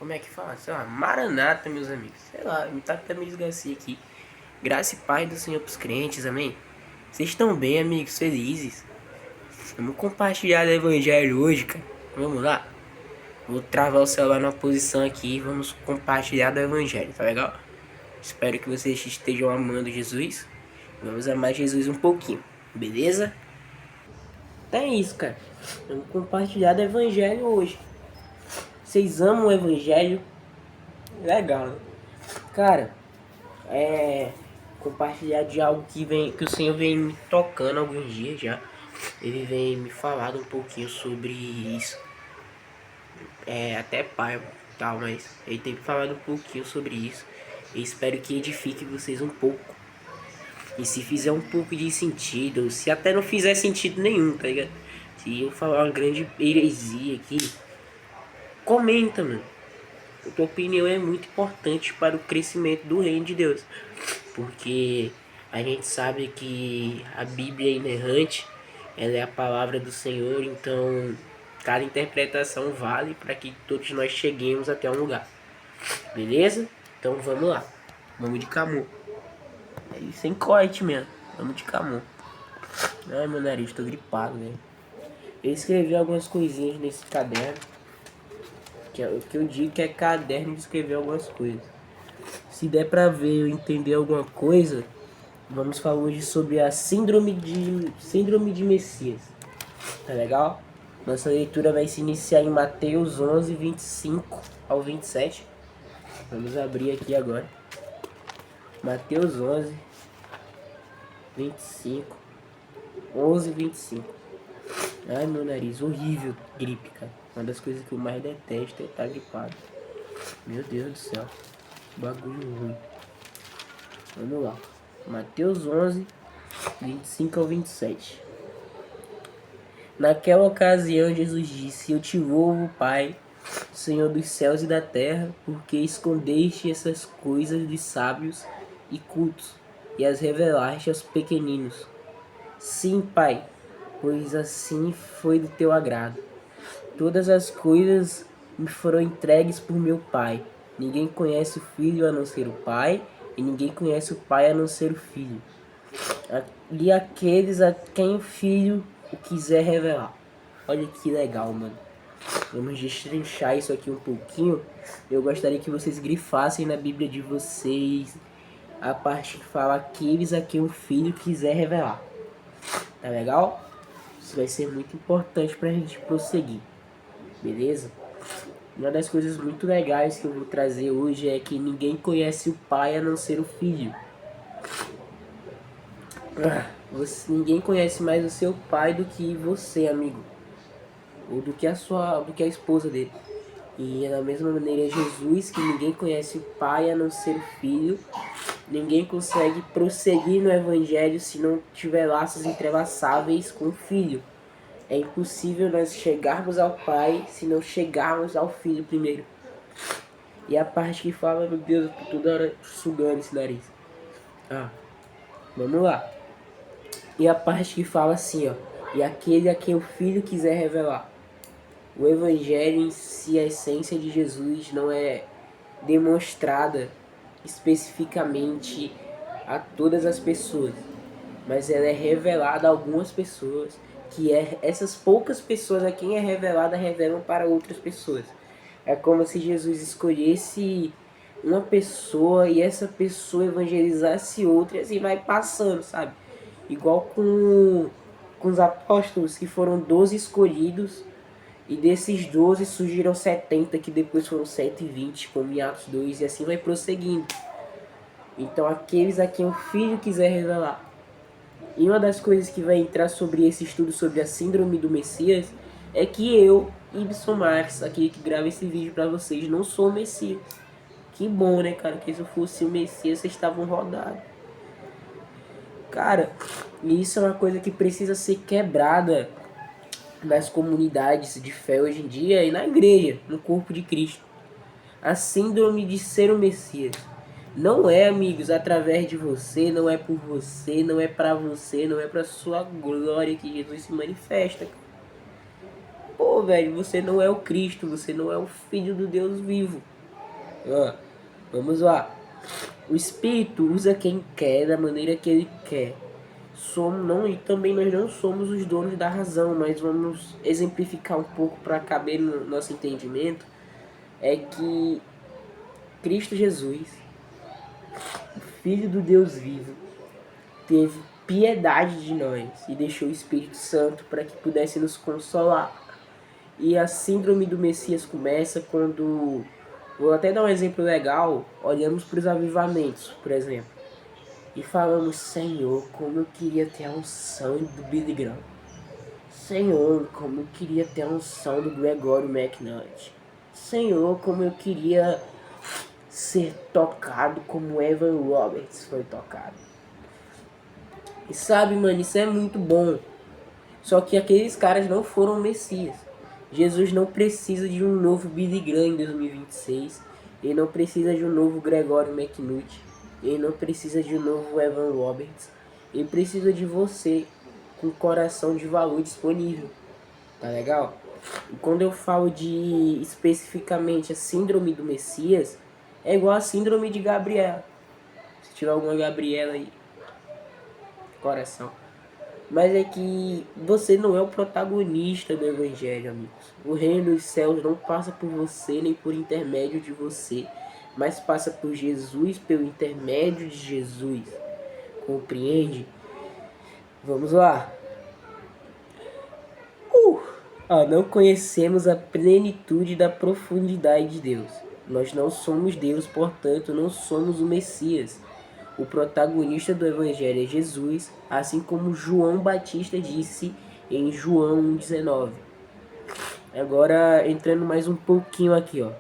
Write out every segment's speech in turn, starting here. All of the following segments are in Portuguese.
como é que fala? Sei lá, Maranata, meus amigos. Sei lá, me tá até meio Garcia aqui. Graça e paz do Senhor pros crentes, amém? Vocês estão bem, amigos, felizes? Vamos compartilhar o evangelho hoje, cara. Vamos lá? Vou travar o celular numa posição aqui e vamos compartilhar do evangelho, tá legal? Espero que vocês estejam amando Jesus. Vamos amar Jesus um pouquinho, beleza? Então é isso, cara. Vamos compartilhar do evangelho hoje. Vocês amam o evangelho? Legal, né? Cara, compartilhar de algo que o Senhor vem me tocando há alguns dias já. Ele vem me falando um pouquinho sobre isso. Até pai e tal, mas ele tem me falado um pouquinho sobre isso. Eu espero que edifique vocês um pouco. E se fizer um pouco de sentido, ou se até não fizer sentido nenhum, tá ligado? Se eu falar uma grande heresia aqui, comenta, mano. A tua opinião é muito importante para o crescimento do reino de Deus. Porque a gente sabe que a Bíblia é inerrante, ela é a palavra do Senhor, então cada interpretação vale para que todos nós cheguemos até um lugar. Beleza? Então vamos lá. Vamos de Camu. Sem corte mesmo. Vamos de Camu. Ai, meu nariz, tô gripado, velho. Eu escrevi algumas coisinhas nesse caderno. Que é o que eu digo que é caderno de escrever algumas coisas. Se der pra ver ou entender alguma coisa, vamos falar hoje sobre a síndrome de Messias. Tá legal? Nossa leitura vai se iniciar em Mateus 11, 25 ao 27. Vamos abrir aqui agora. Mateus 11, 25. 11, 25. Ai, meu nariz, horrível gripe, cara. Uma das coisas que eu mais detesto é estar gripado. Meu Deus do céu. Bagulho ruim. Vamos lá. Mateus 11, 25 ao 27. Naquela ocasião, Jesus disse: Eu te louvo, Pai, Senhor dos céus e da terra, porque escondeste essas coisas de sábios e cultos e as revelaste aos pequeninos. Sim, Pai, pois assim foi do teu agrado. Todas as coisas me foram entregues por meu Pai. Ninguém conhece o Filho a não ser o Pai, e ninguém conhece o Pai a não ser o Filho. E aqueles a quem o Filho o quiser revelar. Olha que legal, mano. Vamos destrinchar isso aqui um pouquinho. Eu gostaria que vocês grifassem na Bíblia de vocês a parte que fala aqueles a quem o Filho quiser revelar. Tá legal? Isso vai ser muito importante pra gente prosseguir. Beleza? Uma das coisas muito legais que eu vou trazer hoje é que ninguém conhece o Pai a não ser o Filho. Ninguém conhece mais o seu pai do que você, amigo. Ou do que a esposa dele. E da mesma maneira Jesus, que ninguém conhece o Pai a não ser o Filho. Ninguém consegue prosseguir no Evangelho se não tiver laços entrelaçáveis com o Filho. É impossível nós chegarmos ao Pai se não chegarmos ao Filho primeiro. E a parte que fala, meu Deus, eu tô toda hora sugando esse nariz. Vamos lá. E a parte que fala assim, ó. E aquele a quem o Filho quiser revelar. O Evangelho em si, a essência de Jesus, não é demonstrada especificamente a todas as pessoas, mas ela é revelada a algumas pessoas, que essas poucas pessoas a quem é revelada revelam para outras pessoas. É como se Jesus escolhesse uma pessoa e essa pessoa evangelizasse outras e vai passando, sabe? Igual com os apóstolos, que foram 12 escolhidos, e desses 12 surgiram 70, que depois foram 120, como em Atos 2, e assim vai prosseguindo. Então aqueles a quem o Filho quiser revelar. E uma das coisas que vai entrar sobre esse estudo sobre a síndrome do Messias é que eu, Ibson Marques, aqui que grava esse vídeo pra vocês, não sou o Messias. Que bom, né, cara? Que se eu fosse o Messias, vocês estavam rodados. Cara, isso é uma coisa que precisa ser quebrada nas comunidades de fé hoje em dia e na igreja, no corpo de Cristo. A síndrome de ser o Messias. Não é, amigos, através de você, não é por você, não é pra você, não é pra sua glória que Jesus se manifesta. pô, velho, você não é o Cristo, você não é o Filho do Deus vivo. Vamos lá. O Espírito usa quem quer, da maneira que ele quer. E também nós não somos os donos da razão, mas vamos exemplificar um pouco para caber no nosso entendimento. É que Cristo Jesus, o Filho do Deus vivo, teve piedade de nós e deixou o Espírito Santo para que pudesse nos consolar. E a síndrome do Messias começa quando, vou até dar um exemplo legal, olhamos para os avivamentos, por exemplo, e falamos: Senhor, como eu queria ter a unção do Billy Graham. Senhor, como eu queria ter a unção do Gregory McNutt. Senhor, como eu queria ser tocado como Evan Roberts foi tocado. E sabe, mano, isso é muito bom. Só que aqueles caras não foram Messias. Jesus não precisa de um novo Billy Graham em 2026. Ele não precisa de um novo Gregory McNutt. Ele não precisa de um novo Evan Roberts. Ele precisa de você com coração de valor disponível. Tá legal? E quando eu falo de especificamente a síndrome do Messias, é igual a síndrome de Gabriela. Se tiver alguma Gabriela aí, coração. Mas é que você não é o protagonista do Evangelho, amigos. O reino dos céus não passa por você nem por intermédio de você, mas passa por Jesus, pelo intermédio de Jesus. Compreende? Vamos lá. Não conhecemos a plenitude da profundidade de Deus. Nós não somos Deus, portanto, não somos o Messias. O protagonista do Evangelho é Jesus, assim como João Batista disse em João 1,19. Agora, entrando mais um pouquinho aqui, ó.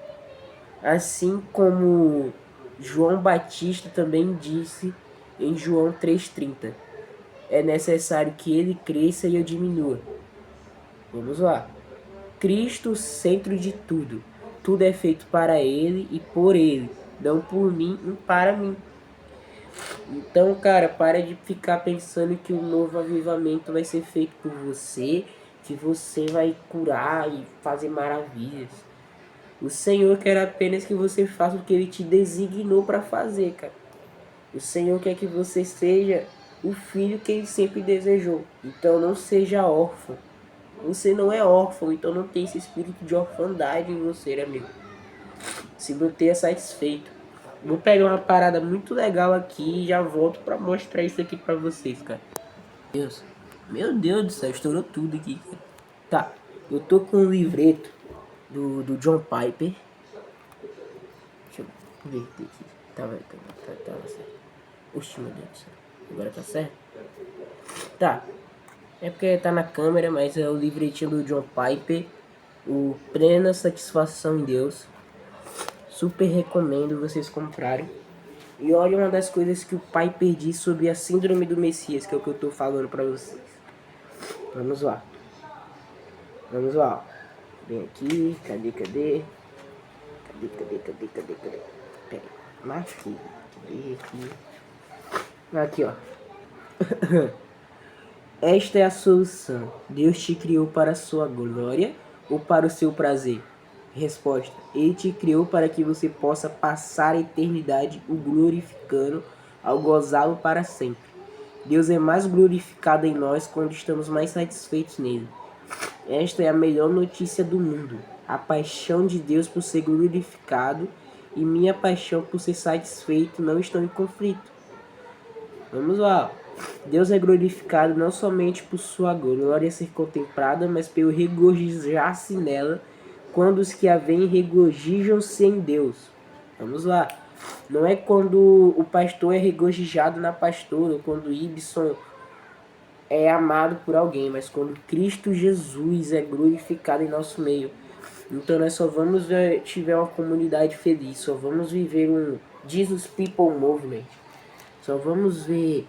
Assim como João Batista também disse em João 3,30. É necessário que ele cresça e eu diminua. Vamos lá. Cristo, centro de tudo. Tudo é feito para ele e por ele. Não por mim e para mim. Então, cara, para de ficar pensando que o novo avivamento vai ser feito por você, que você vai curar e fazer maravilhas. O Senhor quer apenas que você faça o que Ele te designou para fazer, cara. O Senhor quer que você seja o filho que Ele sempre desejou. Então não seja órfão. Você não é órfão, então não tem esse espírito de orfandade em você, amigo. Se mantenha satisfeito. Vou pegar uma parada muito legal aqui e já volto pra mostrar isso aqui pra vocês, cara. Meu Deus do céu, estourou tudo aqui, cara. Tá, eu tô com um livreto do John Piper. Deixa eu ver aqui. Tava certo. Oxi, meu Deus do céu. Agora tá certo? Tá. É porque tá na câmera, mas é o livretinho do John Piper. O Plena Satisfação em Deus. Super recomendo vocês comprarem. E olha uma das coisas que o Piper diz sobre a síndrome do Messias, que é o que eu tô falando pra vocês. Vamos lá. Vamos lá. Vem aqui. Cadê? Cadê? Pera aí. Mais aqui. Aqui, ó. Esta é a solução. Deus te criou para a sua glória ou para o seu prazer? Resposta: Ele te criou para que você possa passar a eternidade o glorificando ao gozá-lo para sempre. Deus é mais glorificado em nós quando estamos mais satisfeitos nele. Esta é a melhor notícia do mundo. A paixão de Deus por ser glorificado e minha paixão por ser satisfeito não estão em conflito. Vamos lá. Deus é glorificado não somente por sua glória ser contemplada, mas pelo regozijar-se nela, quando os que a veem regozijam-se em Deus. Vamos lá. Não é quando o pastor é regozijado na pastora, ou quando o Ibson é amado por alguém, mas quando Cristo Jesus é glorificado em nosso meio. Então nós só vamos tiver uma comunidade feliz, só vamos viver um Jesus People Movement. Só vamos ver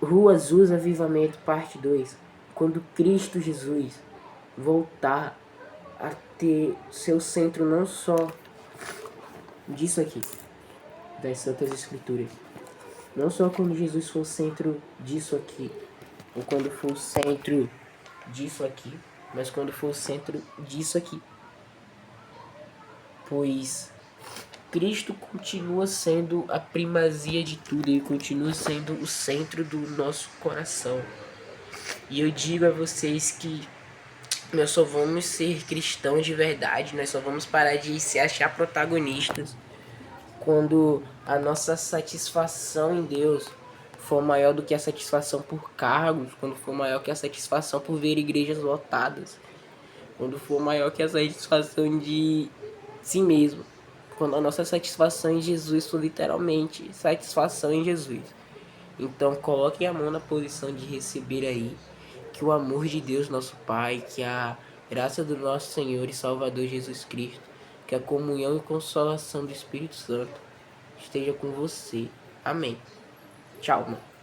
Rua Azul Avivamento Parte 2, quando Cristo Jesus voltar a ter seu centro não só disso aqui, das Santas Escrituras. Não só quando Jesus for o centro disso aqui, ou quando for o centro disso aqui, mas quando for o centro disso aqui. Pois Cristo continua sendo a primazia de tudo, ele continua sendo o centro do nosso coração. E eu digo a vocês que nós só vamos ser cristãos de verdade, nós só vamos parar de se achar protagonistas quando a nossa satisfação em Deus for maior do que a satisfação por cargos, quando for maior que a satisfação por ver igrejas lotadas, quando for maior que a satisfação de si mesmo, quando a nossa satisfação em Jesus for literalmente satisfação em Jesus. Então coloquem a mão na posição de receber aí, que o amor de Deus nosso Pai, que a graça do nosso Senhor e Salvador Jesus Cristo, que a comunhão e consolação do Espírito Santo esteja com você. Amém. Tchau, mano.